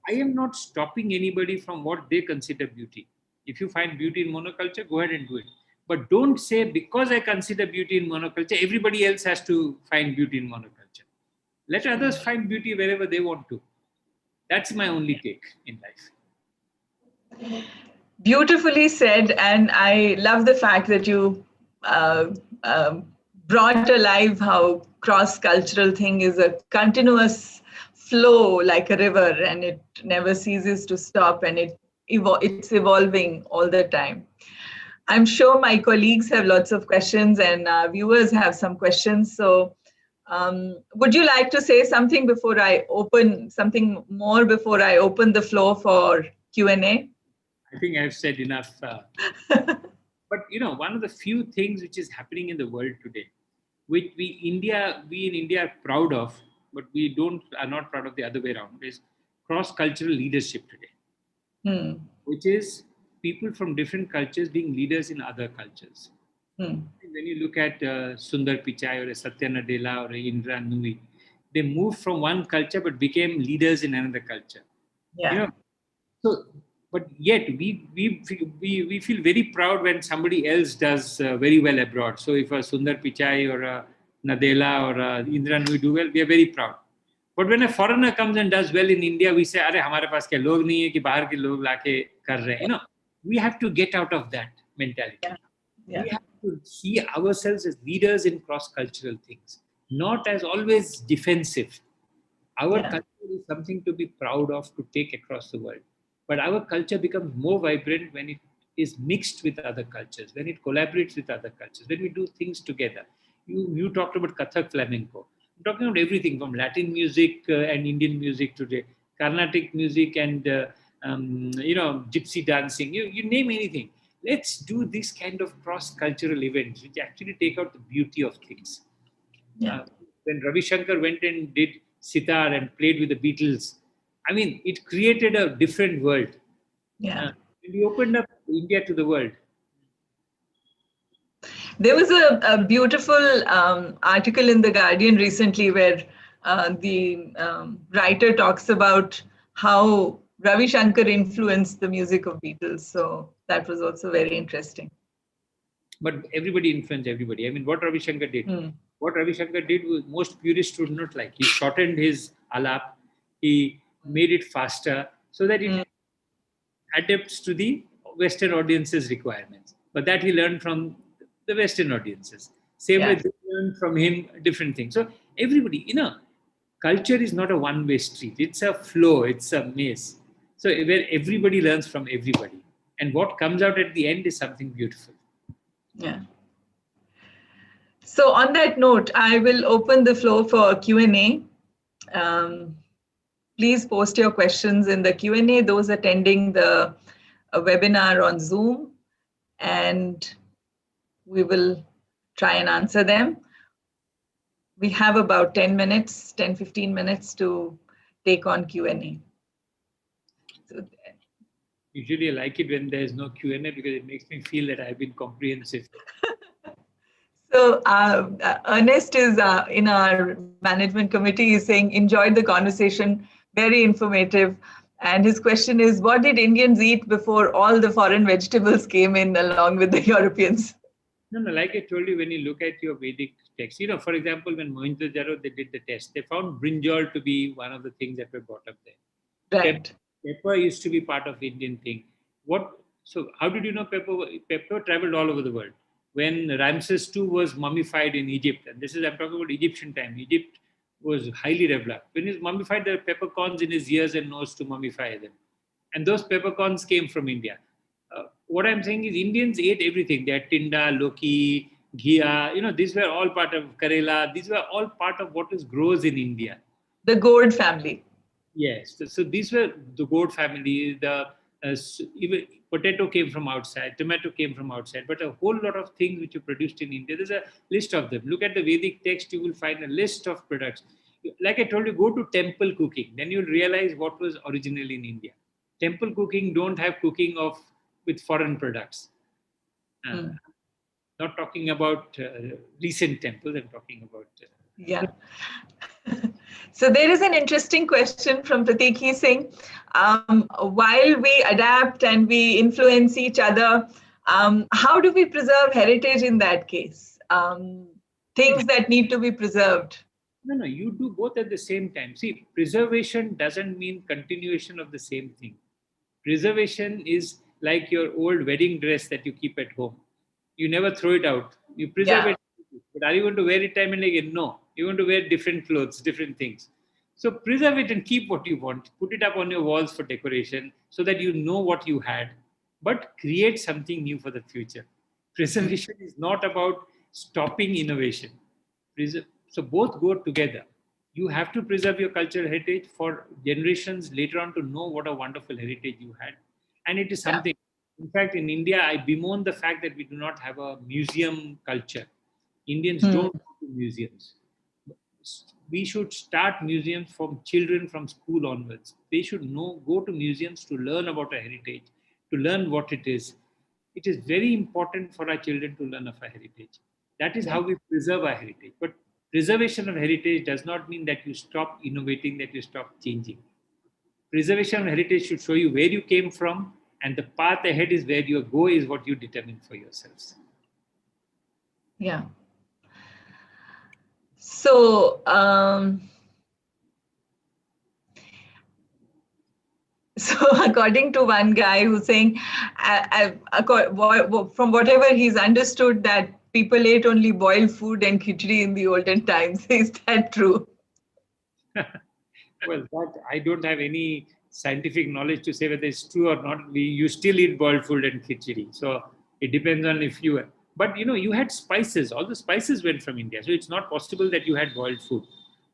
I am not stopping anybody from what they consider beauty. If you find beauty in monoculture, go ahead and do it. But don't say because I consider beauty in monoculture, everybody else has to find beauty in monoculture. Let others find beauty wherever they want to. That's my only take in life. Beautifully said. And I love the fact that you brought alive how cross-cultural thing is a continuous flow like a river and it never ceases to stop and it's evolving all the time. I'm sure my colleagues have lots of questions and viewers have some questions. So would you like to say something before I open the floor for Q&A? I think I've said enough. But one of the few things which is happening in the world today, which we in India are proud of, but we are not proud of the other way around, is cross-cultural leadership today, which is people from different cultures being leaders in other cultures. When you look at Sundar Pichai or a Satya Nadella or a Indra Nui, they moved from one culture but became leaders in another culture. Yeah. So, but yet we feel very proud when somebody else does very well abroad. So if a Sundar Pichai or a Nadella or a Indra Nui do well, we are very proud. But when a foreigner comes and does well in India, we say, "Arey, हमारे पास क्या लोग नहीं है कि बाहर के लोग लाके कर रहे हैं." We have to get out of that mentality. Yeah. We have to see ourselves as leaders in cross-cultural things, not as always defensive. Our culture is something to be proud of, to take across the world. But our culture becomes more vibrant when it is mixed with other cultures, when it collaborates with other cultures, when we do things together. You talked about Kathak flamenco. I'm talking about everything from Latin music and Indian music today, Carnatic music and gypsy dancing. You name anything. Let's do this kind of cross-cultural events which actually take out the beauty of things. When Ravi Shankar went and did sitar and played with the Beatles, I mean, it created a different world. We opened up India to the world. There was a beautiful article in The Guardian recently where the writer talks about how Ravi Shankar influenced the music of Beatles. So that was also very interesting. But everybody influenced everybody. I mean, what Ravi Shankar did. What Ravi Shankar did was most purists would not like. He shortened his alap. He made it faster so that it adapts to the Western audience's requirements. But that he learned from the Western audiences. Same way they learned from him different things. So everybody, culture is not a one-way street. It's a flow. It's a maze. So where everybody learns from everybody. And what comes out at the end is something beautiful. Yeah. So on that note, I will open the floor for Q&A. Please post your questions in the Q&A, those attending the webinar on Zoom, and we will try and answer them. We have about 10 minutes, 10, 15 minutes to take on Q&A. So, Usually I like it when there's no Q&A because it makes me feel that I've been comprehensive. So Ernest is in our management committee. He's saying, enjoyed the conversation, very informative. And his question is, what did Indians eat before all the foreign vegetables came in along with the Europeans? No, like I told you, when you look at your Vedic text, for example, when Mohenjo-daro, they did the test, they found brinjal to be one of the things that were brought up there. Right. Pepper used to be part of Indian thing. So how did you know pepper? Pepper traveled all over the world. When Ramses II was mummified in Egypt, and I'm talking about Egyptian time, Egypt was highly developed. When he's mummified, there were peppercorns in his ears and nose to mummify them. And those peppercorns came from India. What I'm saying is Indians ate everything. They had tinda, loki, ghia, these were all part of Karela. These were all part of what grows in India. The gourd family. Yes. So these were the gourd family. Even potato came from outside, tomato came from outside, but a whole lot of things which are produced in India. There's a list of them. Look at the Vedic text, you will find a list of products. Like I told you, go to temple cooking. Then you'll realize what was originally in India. Temple cooking don't have cooking with foreign products. Not talking about recent temples, I'm talking about... Yeah. So there is an interesting question from Pratik. He's saying, while we adapt and we influence each other, how do we preserve heritage in that case? Things that need to be preserved. No, you do both at the same time. See, preservation doesn't mean continuation of the same thing. Preservation is like your old wedding dress that you keep at home. You never throw it out. You preserve it. But are you going to wear it time and again? No. You're going to wear different clothes, different things. So preserve it and keep what you want. Put it up on your walls for decoration so that you know what you had. But create something new for the future. Preservation is not about stopping innovation. So both go together. You have to preserve your cultural heritage for generations later on to know what a wonderful heritage you had. And it is something. In fact, in India, I bemoan the fact that we do not have a museum culture. Indians don't go to museums. We should start museums from children from school onwards. They should go to museums to learn about our heritage, to learn what it is. It is very important for our children to learn of our heritage. That is how we preserve our heritage. But preservation of heritage does not mean that you stop innovating, that you stop changing. Preservation of heritage should show you where you came from, and the path ahead is where you go is what you determine for yourselves. Yeah. So, according to one guy who's saying, from whatever he's understood, that people ate only boiled food and khichdi in the olden times. Is that true? Well, I don't have any scientific knowledge to say whether it's true or not. You still eat boiled food and khichdi. So it depends on if you... But you had spices. All the spices went from India. So it's not possible that you had boiled food.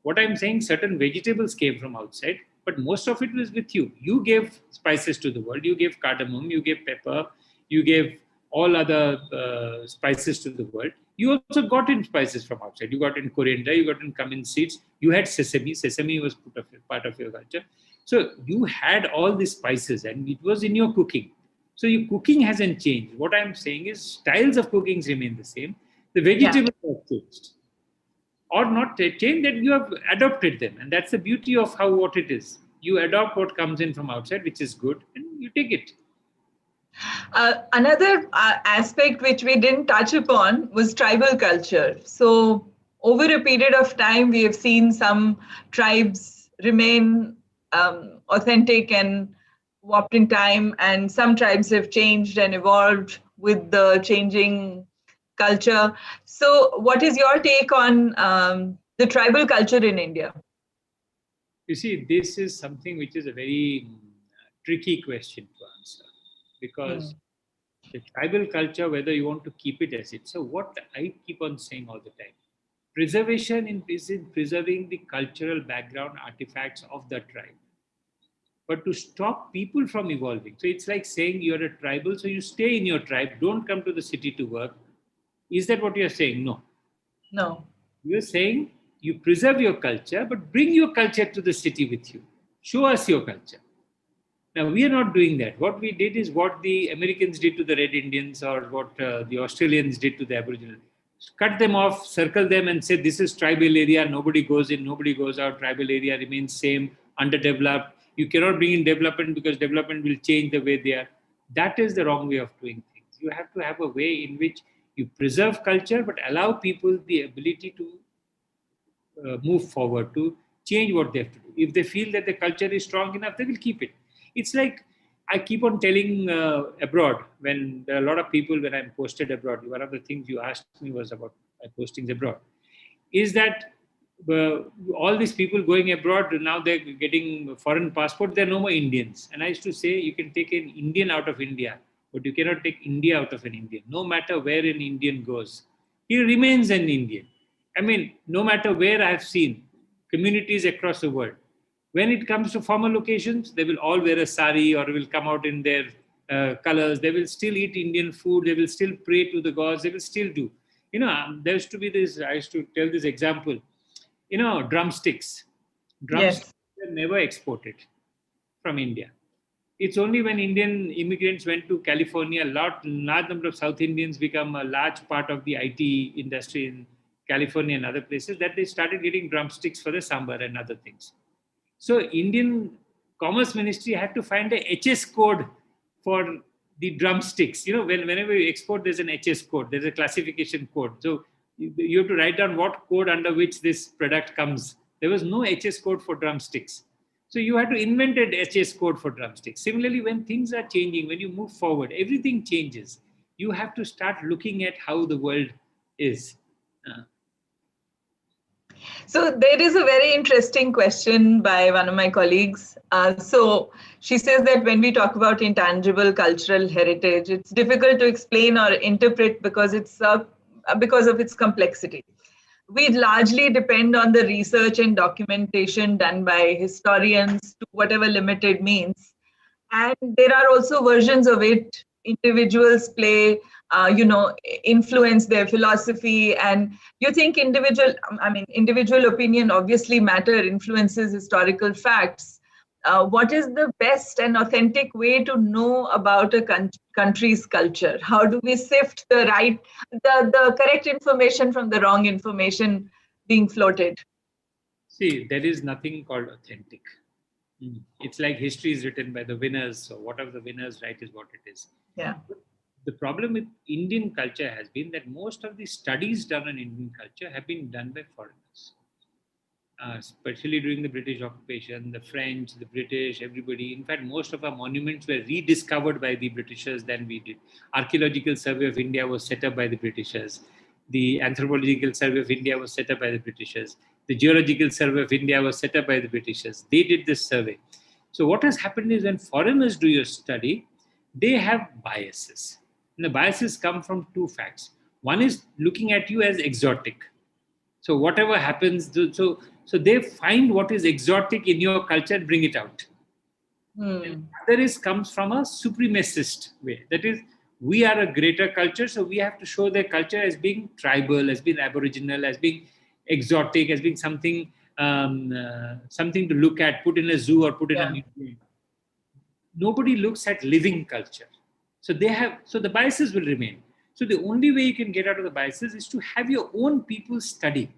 What I'm saying, certain vegetables came from outside, but most of it was with you. You gave spices to the world. You gave cardamom, you gave pepper, you gave all other spices to the world. You also got in spices from outside. You got in coriander, you got in cumin seeds. You had sesame. Sesame was part of your culture. So you had all these spices and it was in your cooking. So your cooking hasn't changed. What I'm saying is styles of cooking remain the same. The vegetables have changed. Or not changed, that you have adopted them. And that's the beauty of what it is. You adopt what comes in from outside, which is good, and you take it. Another aspect which we didn't touch upon was tribal culture. So over a period of time, we have seen some tribes remain authentic and warped in time, and some tribes have changed and evolved with the changing culture. So what is your take on the tribal culture in India? You see, this is something which is a very tricky question to answer, because the tribal culture, whether you want to keep it as it. So what I keep on saying all the time, preservation is in preserving the cultural background artifacts of the tribe. But to stop people from evolving. So it's like saying you're a tribal, so you stay in your tribe, don't come to the city to work. Is that what you're saying? No. No. You're saying you preserve your culture, but bring your culture to the city with you. Show us your culture. Now, we are not doing that. What we did is what the Americans did to the Red Indians or what the Australians did to the Aboriginal. Cut them off, circle them and say, this is tribal area, nobody goes in, nobody goes out, tribal area remains same, underdeveloped. You cannot bring in development because development will change the way they are. That is the wrong way of doing things. You have to have a way in which you preserve culture but allow people the ability to move forward, to change what they have to do. If they feel that the culture is strong enough, they will keep it. It's like I keep on telling abroad, when there are a lot of people, when I'm posted abroad, one of the things you asked me was about postings abroad, is that all these people going abroad, now they're getting foreign passport, they're no more Indians. And I used to say, you can take an Indian out of India, but you cannot take India out of an Indian. No matter where an Indian goes, he remains an Indian. I mean, no matter where I've seen communities across the world, when it comes to formal occasions, they will all wear a sari or will come out in their colors. They will still eat Indian food. They will still pray to the gods. They will still do. There used to be this, I used to tell this example, drumsticks. Drumsticks were never exported from India. It's only when Indian immigrants went to California, large number of South Indians become a large part of the IT industry in California and other places, that they started getting drumsticks for the sambar and other things. So Indian Commerce Ministry had to find a HS code for the drumsticks. Whenever you export, there's an HS code, there's a classification code. So you have to write down what code under which this product comes. There was no HS code for drumsticks. So you had to invent an HS code for drumsticks. Similarly, when things are changing, when you move forward, everything changes. You have to start looking at how the world is. So there is a very interesting question by one of my colleagues. So she says that when we talk about intangible cultural heritage, it's difficult to explain or interpret because of its complexity. We largely depend on the research and documentation done by historians to whatever limited means. And there are also versions of it individuals play, influence their philosophy. And you think individual opinion obviously influences historical facts. What is the best and authentic way to know about a country's culture? How do we sift the correct information from the wrong information being floated? See, there is nothing called authentic. It's like history is written by the winners. So whatever the winners write is what it is. Yeah. The problem with Indian culture has been that most of the studies done on Indian culture have been done by foreigners. Especially during the British occupation, the French, the British, everybody. In fact, most of our monuments were rediscovered by the Britishers than we did. Archaeological Survey of India was set up by the Britishers. The Anthropological Survey of India was set up by the Britishers. The Geological Survey of India was set up by the Britishers. They did this survey. So what has happened is when foreigners do your study, they have biases. And the biases come from two facts. One is looking at you as exotic. So whatever happens, so they find what is exotic in your culture and bring it out. And the other comes from a supremacist way. That is, we are a greater culture, so we have to show their culture as being tribal, as being aboriginal, as being exotic, as being something to look at, put in a zoo or put in a museum. Nobody looks at living culture. So the biases will remain. So the only way you can get out of the biases is to have your own people study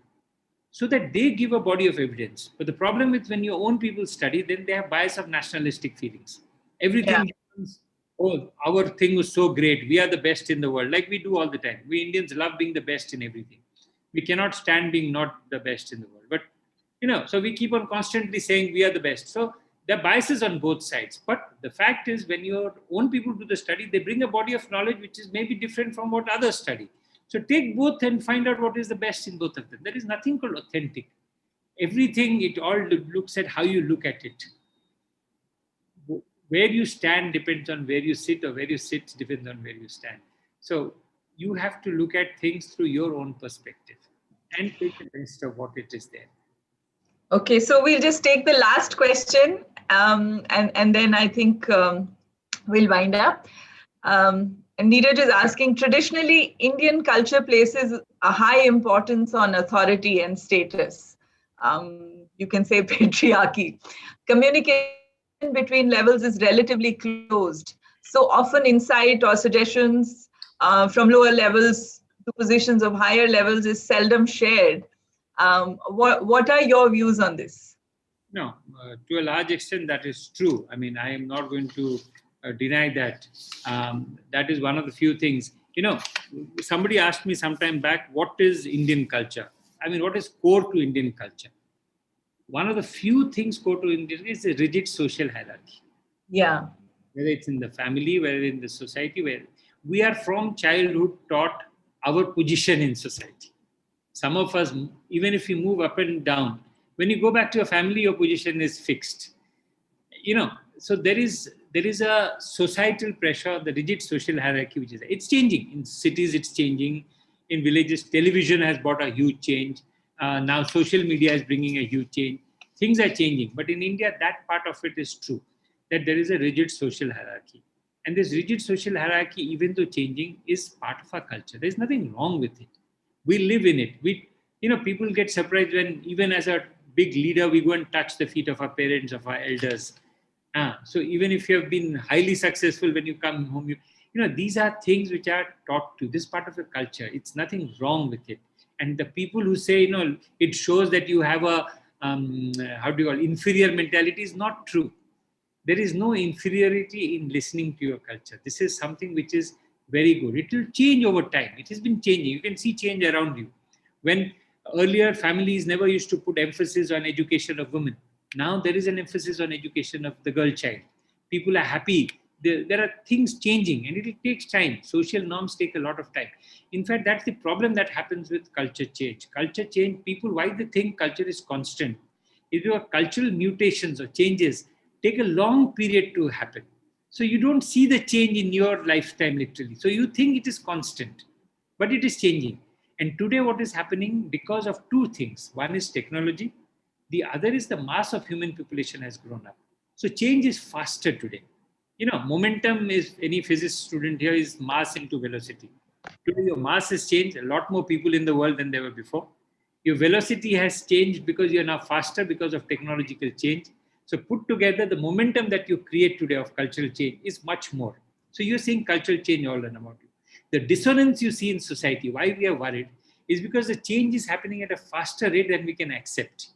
so that they give a body of evidence. But the problem is when your own people study, then they have bias of nationalistic feelings. Everything happens, our thing was so great. We are the best in the world, like we do all the time. We Indians love being the best in everything. We cannot stand being not the best in the world. But, so we keep on constantly saying we are the best. So there are biases on both sides. But the fact is, when your own people do the study, they bring a body of knowledge which is maybe different from what others study. So take both and find out what is the best in both of them. There is nothing called authentic. Everything, it all looks at how you look at it. Where you stand depends on where you sit, or where you sit depends on where you stand. So you have to look at things through your own perspective and take the best of what it is there. Okay, so we'll just take the last question and then I think we'll wind up. And Neeraj is asking, traditionally, Indian culture places a high importance on authority and status. You can say patriarchy. Communication between levels is relatively closed. So often insight or suggestions from lower levels to positions of higher levels is seldom shared. What are your views on this? No, to a large extent, that is true. I mean, I am not going to deny that. That is one of the few things. Somebody asked me sometime back, what is Indian culture? I mean, what is core to Indian culture? One of the few things core to Indian is a rigid social hierarchy. Yeah. Whether it's in the family, whether in the society, where we are from childhood taught our position in society. Some of us, even if you move up and down, when you go back to your family, your position is fixed. So there is a societal pressure, the rigid social hierarchy, which is it's changing in cities, it's changing in villages. Television has brought a huge change. Now social media is bringing a huge change. Things are changing, but in India, that part of it is true, that there is a rigid social hierarchy, and this rigid social hierarchy, even though changing, is part of our culture. There's nothing wrong with it. We live in it. People get surprised when, even as a big leader, we go and touch the feet of our parents, of our elders. So even if you have been highly successful, when you come home, these are things which are taught to this part of the culture. It's nothing wrong with it. And the people who say, it shows that you have a, inferior mentality, is not true. There is no inferiority in listening to your culture. This is something which is very good. It will change over time. It has been changing. You can see change around you. When earlier families never used to put emphasis on education of women, now there is an emphasis on education of the girl child. People are happy. There are things changing, and it takes time. Social norms take a lot of time. In fact, that's the problem that happens with culture change. Culture change, people, why they think culture is constant? If your cultural mutations or changes take a long period to happen. So you don't see the change in your lifetime, literally. So you think it is constant, but it is changing. And today what is happening, because of two things. One is technology. The other is the mass of human population has grown up. So change is faster today. Momentum is, any physics student here, is mass into velocity. Today your mass has changed, a lot more people in the world than there were before. Your velocity has changed because you're now faster because of technological change. So put together, the momentum that you create today of cultural change is much more. So you're seeing cultural change all around you. The dissonance you see in society, why we are worried, is because the change is happening at a faster rate than we can accept.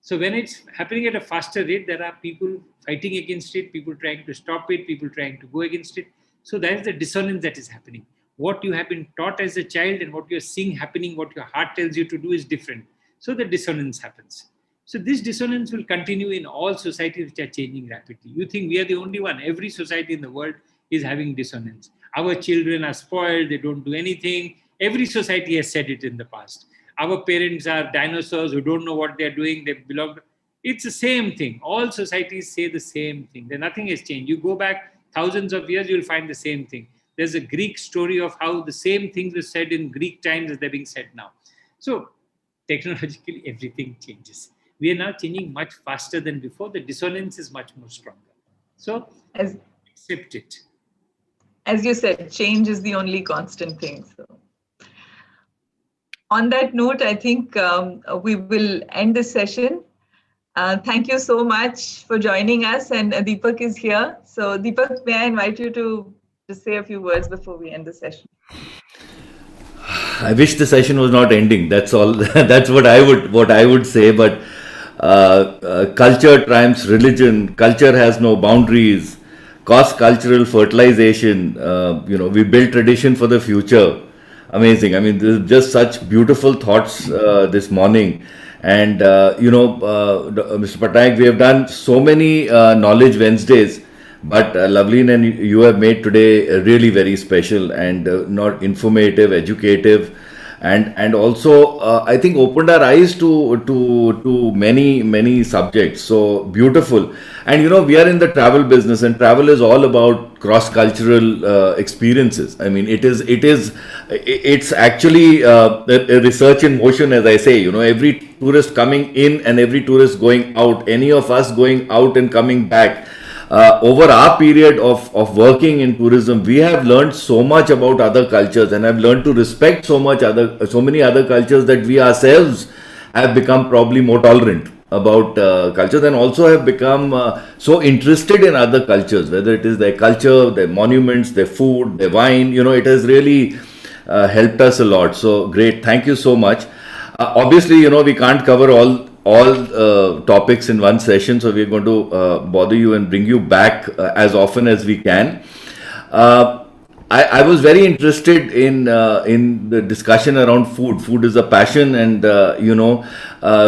So when it's happening at a faster rate, there are people fighting against it, people trying to stop it, people trying to go against it. So that is the dissonance that is happening. What you have been taught as a child and what you're seeing happening, what your heart tells you to do, is different. So the dissonance happens. So this dissonance will continue in all societies which are changing rapidly. You think we are the only one? Every society in the world is having dissonance. Our children are spoiled, they don't do anything. Every society has said it in the past. Our parents are dinosaurs who don't know what they're doing, they belong. It's the same thing. All societies say the same thing. Nothing has changed. You go back thousands of years, you'll find the same thing. There's a Greek story of how the same things were said in Greek times as they're being said now. So technologically, everything changes. We are now changing much faster than before. The dissonance is much more stronger. So accept it. As you said, change is the only constant thing. So on that note, I think we will end this session. Thank you so much for joining us. And Deepak is here. So Deepak, may I invite you to just say a few words before we end the session? I wish the session was not ending. That's all. That's what I would say. But culture triumphs religion. Culture has no boundaries. Cross-cultural fertilization. We build tradition for the future. Amazing. I mean, there's just such beautiful thoughts this morning. And Mr. Patnaik, we have done so many Knowledge Wednesdays. But Loveleen, and you have made today really very special and not informative, educative, and also I think opened our eyes to many subjects. So beautiful. And we are in the travel business, and travel is all about cross-cultural experiences. I mean, it's actually a research in motion, as I say. Every tourist coming in and every tourist going out, any of us going out and coming back. Over our period of working in tourism, we have learned so much about other cultures, and have learned to respect so many other cultures, that we ourselves have become probably more tolerant. about cultures, and also have become so interested in other cultures, whether it is their culture, their monuments, their food, their wine. It has really helped us a lot. So great, thank you so much. Obviously, we can't cover all topics in one session, so we're going to bother you and bring you back as often as we can. I was very interested in the discussion around food. Food is a passion, and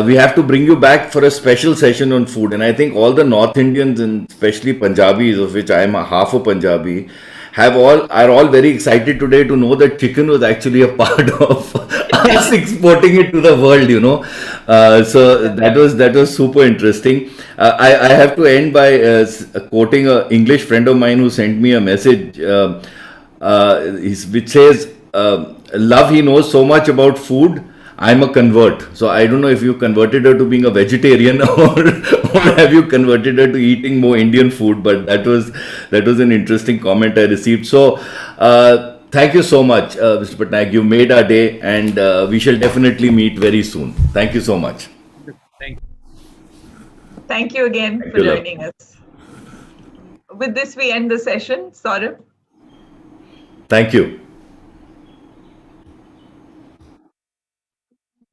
we have to bring you back for a special session on food. And I think all the North Indians, and especially Punjabis, of which I am a half a Punjabi, are all very excited today to know that chicken was actually a part of us exporting it to the world. So that was super interesting. I have to end by quoting an English friend of mine who sent me a message. Which says, love, he knows so much about food, I'm a convert. So I don't know if you converted her to being a vegetarian or have you converted her to eating more Indian food, but that was an interesting comment I received. So thank you so much, Mr. Patnaik. You made our day, and we shall definitely meet very soon. Thank you so much. Thank you. Thank you again Thank for you, love. joining us. With this, we end the session. Saurabh. Thank you.